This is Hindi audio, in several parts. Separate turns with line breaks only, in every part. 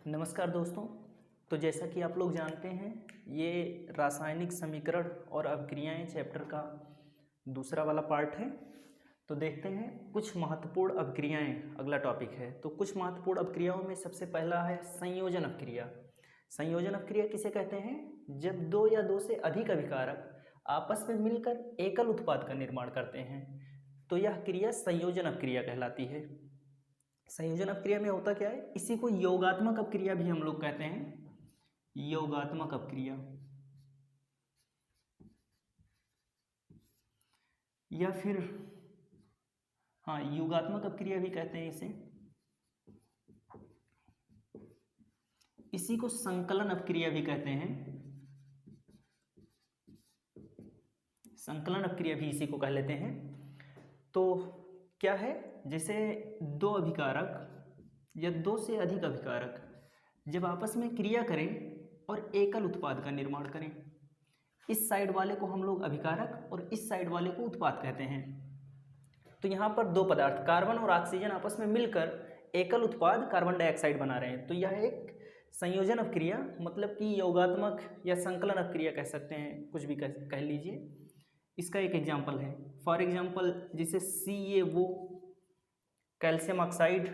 नमस्कार दोस्तों। तो जैसा कि आप लोग जानते हैं, ये रासायनिक समीकरण और अभिक्रियाएं चैप्टर का दूसरा वाला पार्ट है। तो देखते हैं कुछ महत्वपूर्ण अभिक्रियाएं, अगला टॉपिक है। तो कुछ महत्वपूर्ण अभिक्रियाओं में सबसे पहला है संयोजन अभिक्रिया। संयोजन अभिक्रिया किसे कहते हैं? जब दो या दो से अधिक अभिकारक आपस में मिलकर एकल उत्पाद का निर्माण करते हैं तो यह क्रिया संयोजन अभिक्रिया कहलाती है। संयोजन अपक्रिया में होता क्या है, इसी को योगात्मक अपक्रिया भी हम लोग कहते हैं। योगात्मक अपक्रिया या फिर युगात्मक अपक्रिया भी कहते हैं इसे। इसी को संकलन अपक्रिया भी कहते हैं। संकलन अपक्रिया भी इसी को कह लेते हैं। तो क्या है, जैसे दो अभिकारक या दो से अधिक अभिकारक जब आपस में क्रिया करें और एकल उत्पाद का निर्माण करें, इस साइड वाले को हम लोग अभिकारक और इस साइड वाले को उत्पाद कहते हैं। तो यहाँ पर दो पदार्थ कार्बन और ऑक्सीजन आपस में मिलकर एकल उत्पाद कार्बन डाइऑक्साइड बना रहे हैं, तो यह एक संयोजन अपक्रिया, मतलब कि योगात्मक या संकलन अपक्रिया कह सकते हैं, कुछ भी कह लीजिए। इसका एक एग्जाम्पल है, फॉर एग्जाम्पल जैसे CaO कैल्शियम ऑक्साइड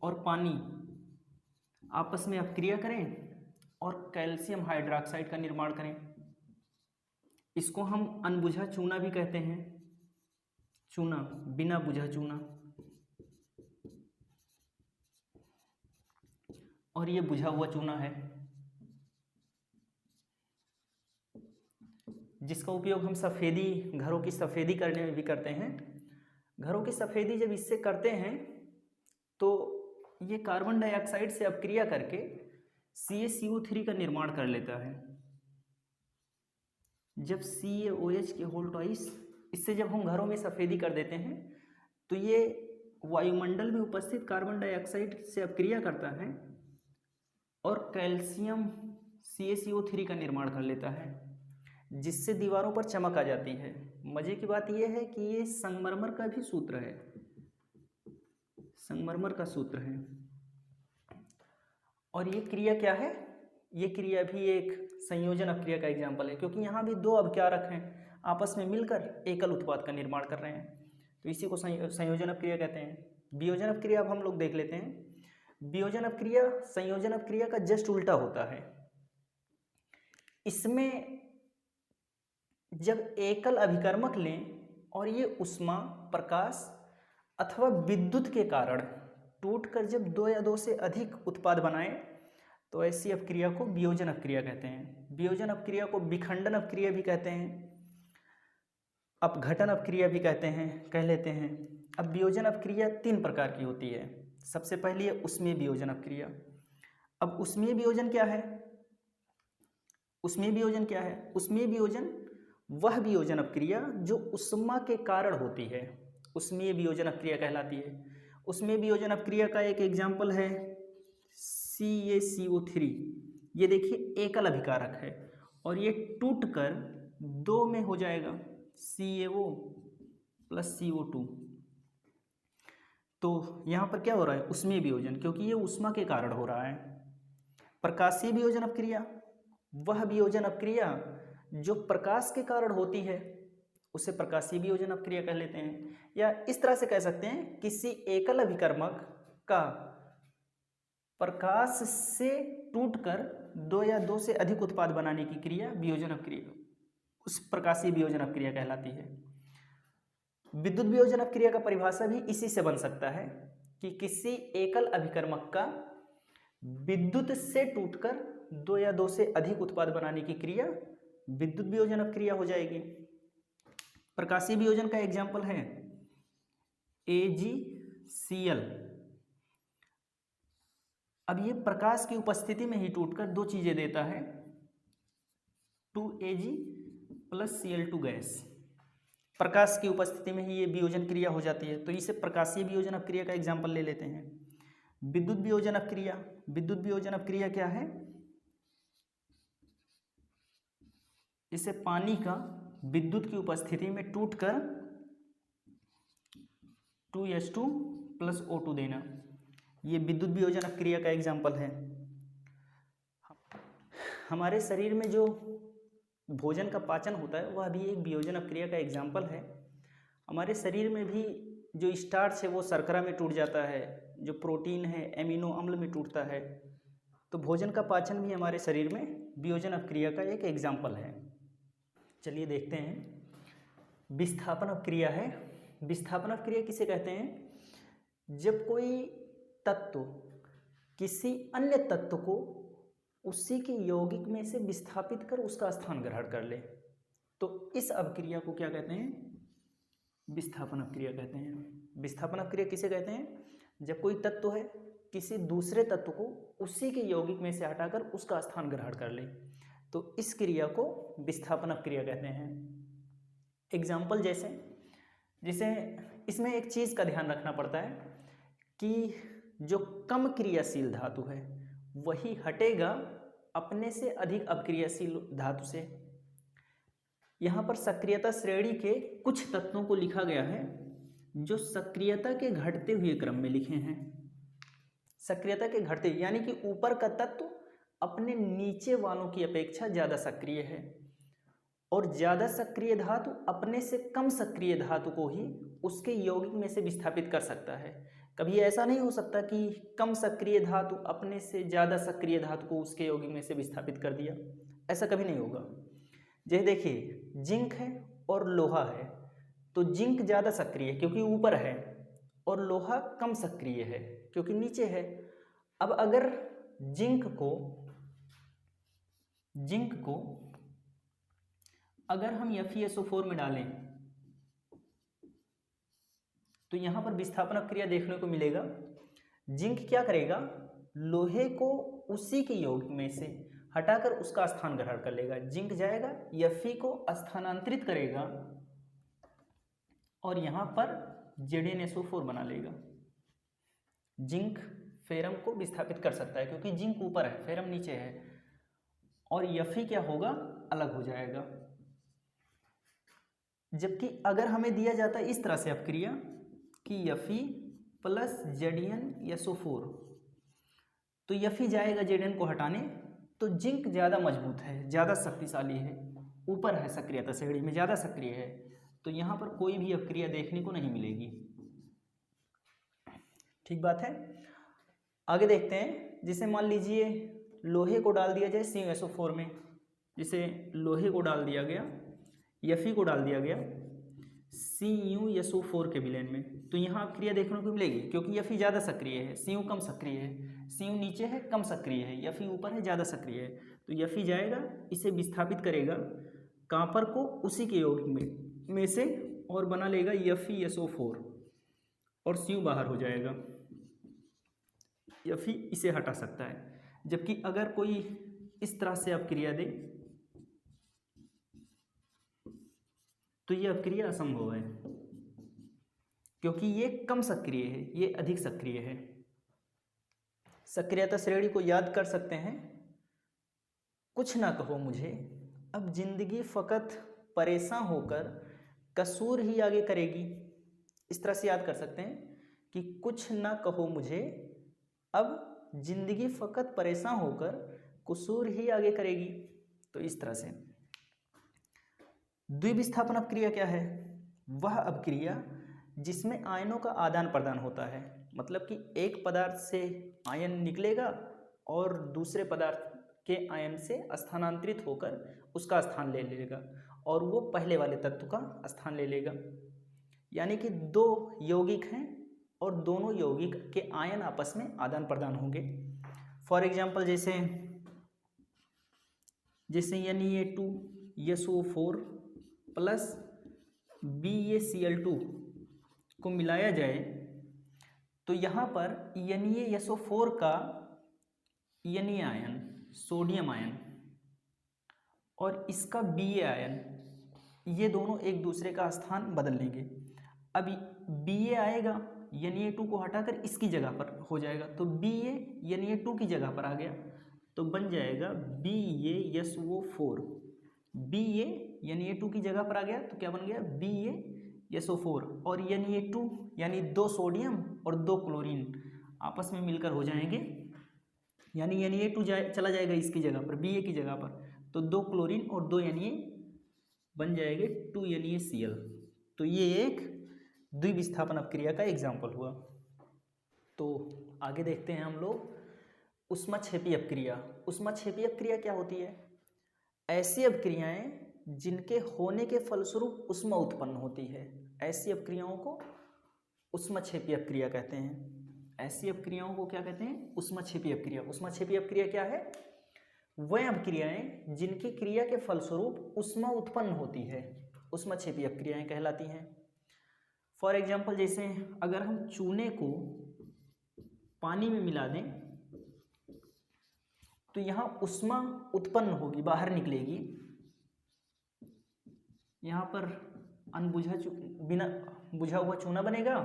और पानी आपस में अपक्रिया करें और कैल्शियम हाइड्रोक्साइड का निर्माण करें। इसको हम अनबुझा चूना भी कहते हैं। चूना, बिना बुझा चूना, और ये बुझा हुआ चूना है जिसका उपयोग हम सफ़ेदी, घरों की सफ़ेदी करने में भी करते हैं। घरों की सफ़ेदी जब इससे करते हैं तो ये कार्बन डाइऑक्साइड से अपक्रिया करके CaCO3 का निर्माण कर लेता है। जब CaOH के होल ट्वाइस, इससे जब हम घरों में सफ़ेदी कर देते हैं तो ये वायुमंडल में उपस्थित कार्बन डाइऑक्साइड से अपक्रिया करता है और कैल्शियम CaCO3 का निर्माण कर लेता है, जिससे दीवारों पर चमक आ जाती है। मज़े की बात यह है कि ये संगमरमर का भी सूत्र है, संगमरमर का सूत्र है। और ये क्रिया क्या है? ये क्रिया भी एक संयोजन अपक्रिया का एग्जाम्पल है, क्योंकि यहाँ भी दो अभिकारक हैं आपस में मिलकर एकल उत्पाद का निर्माण कर रहे हैं, तो इसी को संयोजन अपक्रिया कहते हैं। वियोजन अपक्रिया अब हम लोग देख लेते हैं। वियोजन अपक्रिया संयोजन अपक्रिया का जस्ट उल्टा होता है। इसमें जब एकल अभिकर्मक लें और ये ऊष्मा, प्रकाश अथवा विद्युत के कारण टूटकर जब दो या दो से अधिक उत्पाद बनाएं तो ऐसी अपक्रिया को वियोजन अपक्रिया कहते हैं। वियोजन अपक्रिया को विखंडन अपक्रिया भी कहते हैं, अपघटन अपक्रिया भी कह लेते हैं। अब वियोजन अपक्रिया तीन प्रकार की होती है। सबसे पहली है ऊष्मीय वियोजन अपक्रिया। अब ऊष्मीय वियोजन क्या है? ऊष्मीय वियोजन क्या है? ऊष्मीय वियोजन वह वियोजन अपक्रिया जो ऊष्मा के कारण होती है, ऊष्मीय वियोजन अपक्रिया कहलाती है। ऊष्मीय वियोजन अपक्रिया का एक एग्जाम्पल है CaCO3। ये देखिए एकल अभिकारक है और ये टूटकर दो में हो जाएगा, CaO + CO2। तो यहाँ पर क्या हो रहा है? ऊष्मीय वियोजन, क्योंकि ये ऊष्मा के कारण हो रहा है। प्रकाशीय वियोजन अपक्रिया वह वियोजन अपक्रिया जो प्रकाश के कारण होती है, उसे प्रकाशीय वियोजन अपक्रिया कह लेते हैं। या इस तरह से कह सकते हैं, किसी एकल अभिकर्मक का प्रकाश से टूटकर दो या दो से अधिक उत्पाद बनाने की क्रिया वियोजन अपक्रिया, उस प्रकाशीय वियोजन अपक्रिया कहलाती है। विद्युत वियोजन अपक्रिया का परिभाषा भी इसी से बन सकता है कि किसी एकल अभिकर्मक का विद्युत से टूटकर दो या दो से अधिक उत्पाद बनाने की क्रिया विद्युत वियोजन अपक्रिया हो जाएगी। प्रकाशीय वियोजन का एग्जाम्पल है AgCl। अब ये प्रकाश की उपस्थिति में ही टूटकर दो चीजें देता है, 2Ag + Cl2 गैस। प्रकाश की उपस्थिति में ही ये वियोजन क्रिया हो जाती है, तो इसे प्रकाशीय वियोजन अपक्रिया का एग्जाम्पल ले लेते हैं। विद्युत वियोजन अपक्रिया, विद्युत वियोजन अपक्रिया क्या है? इसे पानी का विद्युत की उपस्थिति में टूटकर 2H2 + O2 देना, ये विद्युत वियोजन अपक्रिया का एग्जाम्पल है। हमारे शरीर में जो भोजन का पाचन होता है वह भी एक वियोजन अपक्रिया का एग्जाम्पल है। हमारे शरीर में भी जो स्टार्च है वो शर्करा में टूट जाता है, जो प्रोटीन है एमिनो अम्ल में टूटता है। तो भोजन का पाचन भी हमारे शरीर में वियोजन अपक्रिया का एक एग्जाम्पल है। चलिए देखते हैं, विस्थापन अपक्रिया है। विस्थापन अपक्रिया किसे कहते हैं? जब कोई तत्व किसी अन्य तत्व को उसी के यौगिक में से विस्थापित कर उसका स्थान ग्रहण कर ले, तो इस अपक्रिया को क्या कहते हैं? विस्थापन अपक्रिया कहते हैं। विस्थापन अपक्रिया किसे कहते हैं? जब कोई तत्व है किसी दूसरे तत्व को उसी के यौगिक में से हटाकर उसका स्थान ग्रहण कर ले, तो इस क्रिया को विस्थापन अपक्रिया कहते हैं। एग्जाम्पल जैसे इसमें एक चीज़ का ध्यान रखना पड़ता है कि जो कम क्रियाशील धातु है वही हटेगा अपने से अधिक अपक्रियाशील धातु से। यहाँ पर सक्रियता श्रेणी के कुछ तत्वों को लिखा गया है जो सक्रियता के घटते हुए क्रम में लिखे हैं। सक्रियता के घटते यानी कि ऊपर का तत्व अपने नीचे वालों की अपेक्षा ज़्यादा सक्रिय है, और ज़्यादा सक्रिय धातु अपने से कम सक्रिय धातु को ही उसके यौगिक में से विस्थापित कर सकता है। कभी ऐसा नहीं हो सकता कि कम सक्रिय धातु अपने से ज़्यादा सक्रिय धातु को उसके यौगिक में से विस्थापित कर दिया, ऐसा कभी नहीं होगा। जैसे देखिए, जिंक है और लोहा है, तो जिंक ज़्यादा सक्रिय है क्योंकि ऊपर है, और लोहा कम सक्रिय है क्योंकि नीचे है। अब अगर जिंक को अगर हम FeSO4 में डालें तो यहाँ पर विस्थापन अपक्रिया देखने को मिलेगा। जिंक क्या करेगा? लोहे को उसी के यौगिक में से हटाकर उसका स्थान ग्रहण कर लेगा। जिंक जाएगा, Fe को स्थानांतरित करेगा और यहाँ पर ZnSO4 बना लेगा। जिंक फेरम को विस्थापित कर सकता है क्योंकि जिंक ऊपर है, फेरम नीचे है, और Fe क्या होगा? अलग हो जाएगा। जबकि अगर हमें दिया जाता है इस तरह से अपक्रिया कि Fe प्लस ZnSO4, तो Fe जाएगा Zn को हटाने, तो जिंक ज़्यादा मजबूत है, ज़्यादा शक्तिशाली है, ऊपर है सक्रियता श्रेणी में, ज़्यादा सक्रिय है, तो यहाँ पर कोई भी अपक्रिया देखने को नहीं मिलेगी। ठीक बात है। आगे देखते हैं, जैसे मान लीजिए लोहे को डाल दिया जाए CuSO4 में, जिसे लोहे को डाल दिया गया, Fe को डाल दिया गया CuSO4 के विलयन में, तो यहाँ अपक्रिया देखने को मिलेगी क्योंकि Fe ज़्यादा सक्रिय है, Cu कम सक्रिय है। Cu नीचे है, कम सक्रिय है, Fe ऊपर है, ज़्यादा सक्रिय है, तो Fe जाएगा, इसे विस्थापित करेगा कॉपर को उसी के यौगिक में से और बना लेगा FeSO4, और Cu बाहर हो जाएगा। Fe इसे हटा सकता है। जबकि अगर कोई इस तरह से अपक्रिया दे तो ये अपक्रिया असंभव है क्योंकि ये कम सक्रिय है, ये अधिक सक्रिय है। सक्रियता श्रेणी को याद कर सकते हैं। कुछ ना कहो मुझे, अब जिंदगी फकत परेशान होकर कसूर ही आगे करेगी। इस तरह से याद कर सकते हैं कि कुछ ना कहो मुझे, अब जिंदगी फकत परेशान होकर कसूर ही आगे करेगी। तो इस तरह से द्विविस्थापन अपक्रिया क्या है? वह अपक्रिया जिसमें आयनों का आदान प्रदान होता है, मतलब कि एक पदार्थ से आयन निकलेगा और दूसरे पदार्थ के आयन से स्थानांतरित होकर उसका स्थान ले लेगा और वो पहले वाले तत्व का स्थान ले लेगा। यानी कि दो यौगिक हैं और दोनों यौगिक के आयन आपस में आदान प्रदान होंगे। फॉर एग्जाम्पल जैसे Na2SO4 प्लस BaCl2 को मिलाया जाए तो यहाँ पर NaSO4 का Na आयन, सोडियम आयन, और इसका Ba आयन, ये दोनों एक दूसरे का स्थान बदल लेंगे। अब Ba आएगा, Na2 को हटाकर इसकी जगह पर हो जाएगा, तो Ba Na2 की जगह पर आ गया तो बन जाएगा BaSO4। Ba Na2 की जगह पर आ गया तो क्या बन गया? BaSO4। और Na2 यानी 2 सोडियम और 2 क्लोरीन आपस में मिलकर हो जाएंगे यानी Na2 चला जाएगा इसकी जगह पर, Ba की जगह पर, तो 2 क्लोरीन और 2 Na बन जाएंगे 2 NaCl। तो ये एक द्विविस्थापन अपक्रिया का एग्जाम्पल हुआ। तो आगे देखते हैं हम लोग ऊष्माक्षेपी अपक्रिया। ऊष्माक्षेपी अपक्रिया क्या होती है? ऐसी अपक्रियाएं जिनके होने के फलस्वरूप ऊष्मा उत्पन्न होती है, ऐसी अपक्रियाओं को ऊष्माक्षेपी अपक्रिया कहते हैं। ऐसी अपक्रियाओं को क्या कहते हैं? ऊष्माक्षेपी अपक्रिया। ऊष्माक्षेपी अपक्रिया क्या है? वह अपक्रियाएं जिनकी क्रिया के फलस्वरूप ऊष्मा उत्पन्न होती है, ऊष्माक्षेपी अपक्रियाएं कहलाती हैं। फॉर एग्जाम्पल, जैसे अगर हम चूने को पानी में मिला दें तो यहाँ ऊष्मा उत्पन्न होगी, बाहर निकलेगी। यहाँ पर बिना बुझा हुआ चूना बनेगा।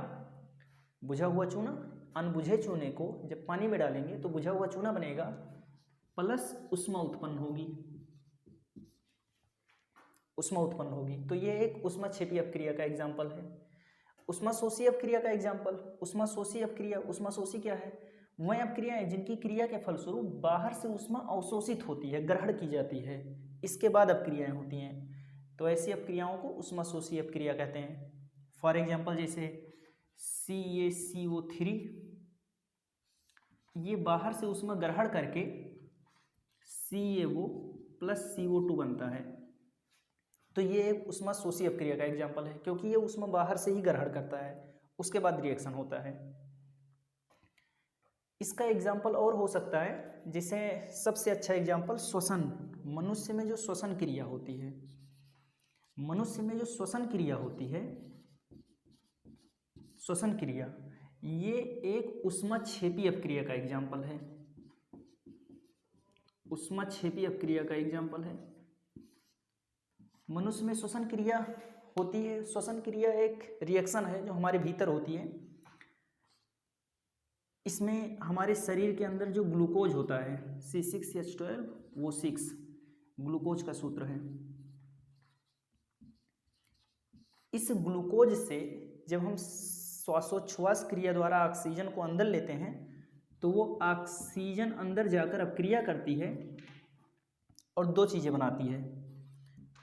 बुझा हुआ चूना, अनबुझे चूने को जब पानी में डालेंगे तो बुझा हुआ चूना बनेगा, प्लस ऊष्मा उत्पन्न होगी। ऊष्मा उत्पन्न होगी। तो ये एक ऊष्माक्षेपी अपक्रिया का एग्जाम्पल है। ऊष्माशोषी अपक्रिया का एग्जाम्पल, ऊष्माशोषी अपक्रिया। ऊष्माशोषी क्या है? वह अपक्रियाएं जिनकी क्रिया के फलस्वरूप बाहर से ऊष्मा अवशोषित होती है, ग्रहण की जाती है, इसके बाद अपक्रियाएं होती हैं। तो ऐसी अपक्रियाओं को ऊष्माशोषी अपक्रिया कहते हैं। फॉर एग्जाम्पल, जैसे CaCO3, ये बाहर से ऊष्मा ग्रहण करके CaO प्लस CO2 बनता है। तो ये एक ऊष्माशोषी अपक्रिया का एग्जाम्पल है, क्योंकि ये ऊष्मा बाहर से ही ग्रहण करता है, उसके बाद रिएक्शन होता है। इसका एग्जाम्पल और हो सकता है, जिसे सबसे अच्छा एग्जाम्पल श्वसन, मनुष्य में जो श्वसन क्रिया होती है, मनुष्य में जो श्वसन क्रिया होती है, श्वसन क्रिया, ये एक ऊष्माक्षेपी अपक्रिया का एग्जाम्पल है। ऊष्माक्षेपी अपक्रिया का एग्जाम्पल है। मनुष्य में श्वसन क्रिया होती है। श्वसन क्रिया एक रिएक्शन है जो हमारे भीतर होती है। इसमें हमारे शरीर के अंदर जो ग्लूकोज होता है C6H12, वो 6 ग्लूकोज का सूत्र है। इस ग्लूकोज से जब हम श्वासोच्छ्वास क्रिया द्वारा ऑक्सीजन को अंदर लेते हैं तो वो ऑक्सीजन अंदर जाकर अपक्रिया करती है और 2 चीज़ें बनाती है।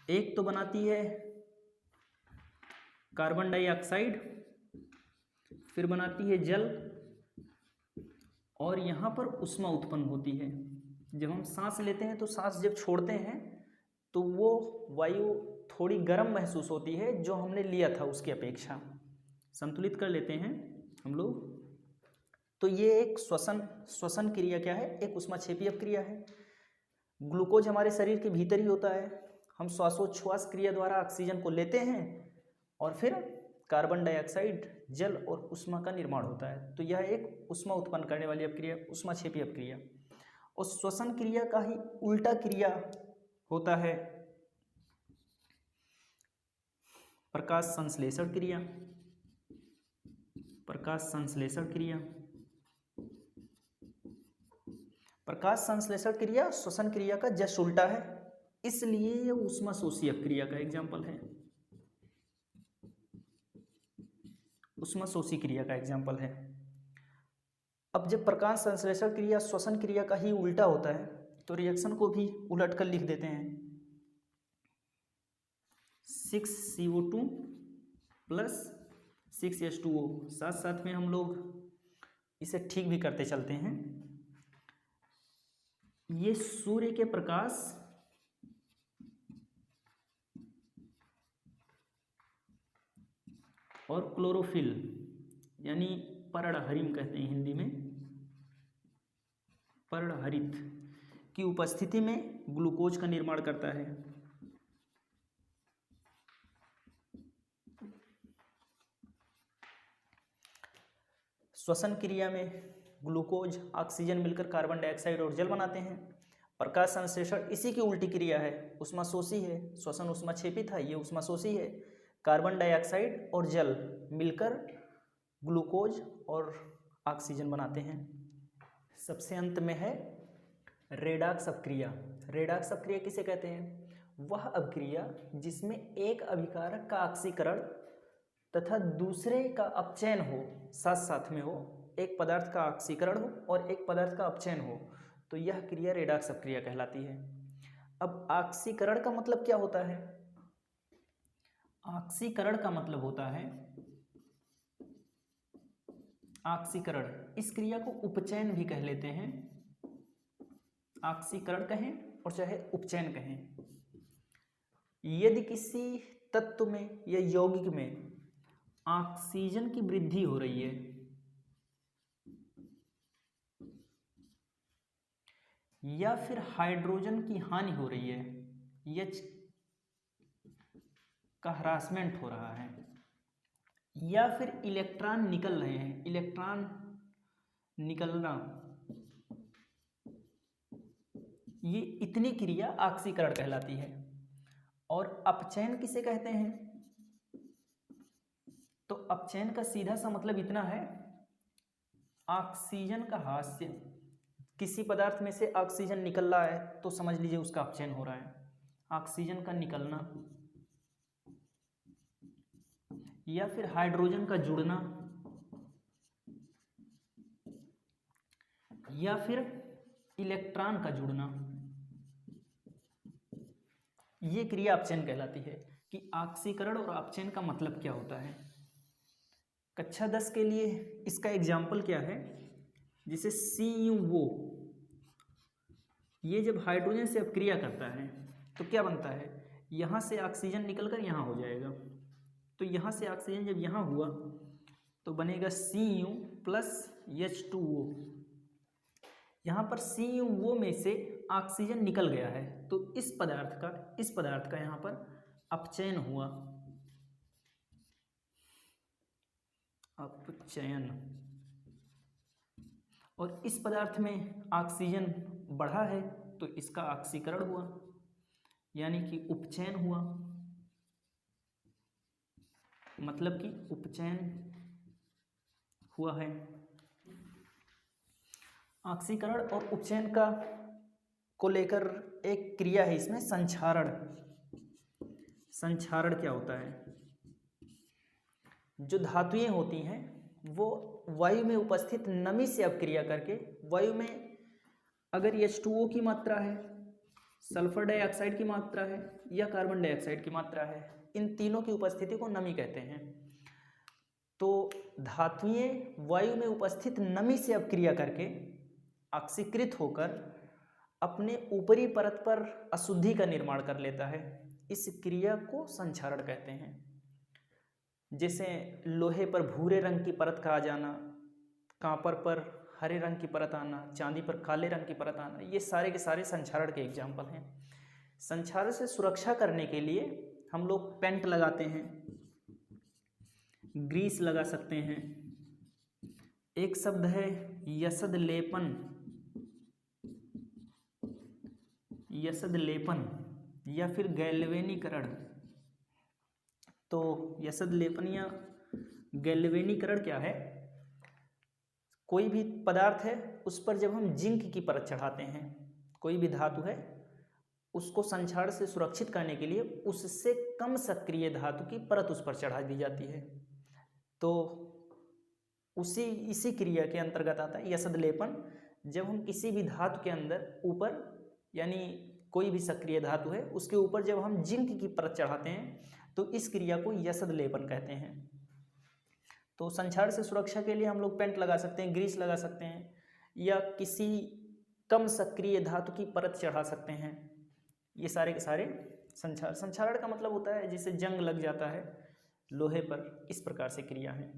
एक तो बनाती है कार्बन डाइऑक्साइड, फिर बनाती है जल, और यहाँ पर ऊष्मा उत्पन्न होती है। जब हम सांस लेते हैं तो सांस जब छोड़ते हैं तो वो वायु थोड़ी गर्म महसूस होती है जो हमने लिया था उसकी अपेक्षा, संतुलित कर लेते हैं हम लोग। तो ये एक श्वसन क्रिया क्या है? एक ऊष्माक्षेपी अपक्रिया है। ग्लूकोज हमारे शरीर के भीतर ही होता है। हम श्वासोच्छ्वास क्रिया द्वारा ऑक्सीजन को लेते हैं और फिर कार्बन डाइऑक्साइड, जल और ऊष्मा का निर्माण होता है। तो यह एक ऊष्मा उत्पन्न करने वाली अपक्रिया, ऊष्माक्षेपी अपक्रिया। और श्वसन क्रिया का ही उल्टा क्रिया होता है प्रकाश संश्लेषण क्रिया। प्रकाश संश्लेषण क्रिया, प्रकाश संश्लेषण क्रिया श्वसन क्रिया का जस्ट उल्टा है, इसलिए यह ऊष्माशोषी अपक्रिया का एग्जाम्पल है। ऊष्माशोषी क्रिया का एग्जाम्पल है। अब जब प्रकाश संश्लेषण क्रिया श्वसन क्रिया का ही उल्टा होता है तो रिएक्शन को भी उलट कर लिख देते हैं। 6CO2 plus 6H2O। साथ साथ में हम लोग इसे ठीक भी करते चलते हैं। ये सूर्य के प्रकाश और क्लोरोफिल यानी पर्णहरित कहते हैं हिंदी में, पर्णहरित की उपस्थिति में ग्लूकोज का निर्माण करता है। श्वसन क्रिया में ग्लूकोज ऑक्सीजन मिलकर कार्बन डाइऑक्साइड और जल बनाते हैं। प्रकाश संश्लेषण इसी की उल्टी क्रिया है, ऊष्माशोषी है। श्वसन ऊष्माक्षेपी था, ये ऊष्माशोषी है। कार्बन डाइऑक्साइड और जल मिलकर ग्लूकोज और ऑक्सीजन बनाते हैं। सबसे अंत में है रेडॉक्स अपक्रिया। रेडॉक्स अपक्रिया किसे कहते हैं? वह अपक्रिया जिसमें एक अभिकारक का ऑक्सीकरण तथा दूसरे का अपचयन हो, साथ साथ में हो। एक पदार्थ का ऑक्सीकरण हो और एक पदार्थ का अपचयन हो, तो यह क्रिया रेडॉक्स अपक्रिया कहलाती है। अब ऑक्सीकरण का मतलब क्या होता है? ऑक्सीकरण का मतलब होता है, ऑक्सीकरण, इस क्रिया को उपचयन भी कह लेते हैं, ऑक्सीकरण कहें और चाहे उपचयन कहें। यदि किसी तत्व में या यौगिक में ऑक्सीजन की वृद्धि हो रही है या फिर हाइड्रोजन की हानि हो रही है, H का हरासमेंट हो रहा है, या फिर इलेक्ट्रॉन निकल रहे हैं, इलेक्ट्रॉन निकलना, ये इतनी क्रिया ऑक्सीकरण कहलाती है। और अपचयन किसे कहते हैं? तो अपचयन का सीधा सा मतलब इतना है, ऑक्सीजन का हास्य, किसी पदार्थ में से ऑक्सीजन निकल रहा है तो समझ लीजिए उसका अपचयन हो रहा है। ऑक्सीजन का निकलना या फिर हाइड्रोजन का जुड़ना या फिर इलेक्ट्रॉन का जुड़ना, ये क्रिया अपचयन कहलाती है। कि ऑक्सीकरण और अपचयन का मतलब क्या होता है। कक्षा 10 के लिए इसका एग्जाम्पल क्या है, जिसे CuO, ये जब हाइड्रोजन से अपक्रिया करता है तो क्या बनता है, यहाँ से ऑक्सीजन निकलकर यहाँ हो जाएगा, तो यहाँ से ऑक्सीजन जब यहाँ हुआ तो बनेगा Cu प्लस H2O। यहाँ पर CuO में से ऑक्सीजन निकल गया है तो इस पदार्थ का यहाँ पर अपचयन हुआ, अपचयन, और इस पदार्थ में ऑक्सीजन बढ़ा है तो इसका ऑक्सीकरण हुआ, यानी कि उपचयन हुआ, मतलब कि उपचयन हुआ है। ऑक्सीकरण और उपचयन को लेकर एक क्रिया है इसमें, संक्षारण। संक्षारण क्या होता है? जो धातुएं होती हैं वो वायु में उपस्थित नमी से अपक्रिया करके, वायु में अगर H2O की मात्रा है, सल्फर डाइऑक्साइड की मात्रा है या कार्बन डाइऑक्साइड की मात्रा है, इन तीनों की उपस्थिति को नमी कहते हैं। तो धातुएं वायु में उपस्थित नमी से अपक्रिया करके ऑक्सीकृत होकर अपने ऊपरी परत पर अशुद्धि का निर्माण कर लेता है। इस क्रिया को संक्षारण कहते हैं। जैसे लोहे पर भूरे रंग की परत का आ जाना, कांपर पर हरे रंग की परत आना, चांदी पर काले रंग की परत आना, ये सारे के सारे संक्षारण के एग्जाम्पल हैं। संक्षारण से सुरक्षा करने के लिए हम लोग पेंट लगाते हैं, ग्रीस लगा सकते हैं। एक शब्द है यसद लेपन, यसद लेपन या फिर गैल्वेनीकरण। तो यसद लेपन या गैल्वेनीकरण क्या है? कोई भी पदार्थ है उस पर जब हम जिंक की परत चढ़ाते हैं, कोई भी धातु है उसको संक्षारण से सुरक्षित करने के लिए उससे कम सक्रिय धातु की परत उस पर चढ़ा दी जाती है। तो इसी क्रिया के अंतर्गत आता है यसद लेपन। जब हम किसी भी धातु के अंदर ऊपर, यानी कोई भी सक्रिय धातु है उसके ऊपर जब हम जिंक की परत चढ़ाते हैं तो इस क्रिया को यसद लेपन कहते हैं। तो संक्षारण से सुरक्षा के लिए हम लोग पेंट लगा सकते हैं, ग्रीस लगा सकते हैं, या किसी कम सक्रिय धातु की परत चढ़ा सकते हैं। ये सारे के सारे संक्षारण का मतलब होता है जिसे जंग लग जाता है लोहे पर, इस प्रकार से क्रिया है।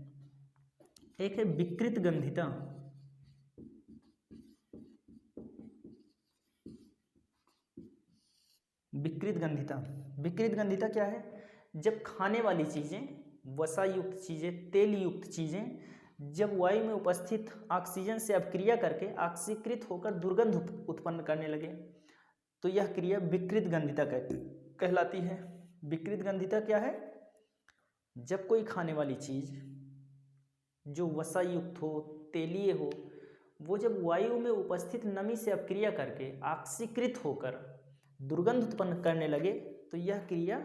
एक है विकृत गंधिता। विकृत गंधिता, विकृत गंधिता क्या है? जब खाने वाली चीज़ें, वसा युक्त चीज़ें, तेल युक्त चीज़ें जब वायु में उपस्थित ऑक्सीजन से अपक्रिया करके ऑक्सीकृत होकर दुर्गंध उत्पन्न करने लगे तो यह क्रिया विकृत गंधिता कहलाती है। विकृत गंधिता क्या है? जब कोई खाने वाली चीज़ जो वसा युक्त हो, तेलीय हो, वो जब वायु में उपस्थित नमी से अपक्रिया करके ऑक्सीकृत होकर दुर्गंध उत्पन्न करने लगे तो यह क्रिया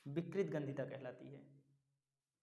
विकृत गंधिता कहलाती है।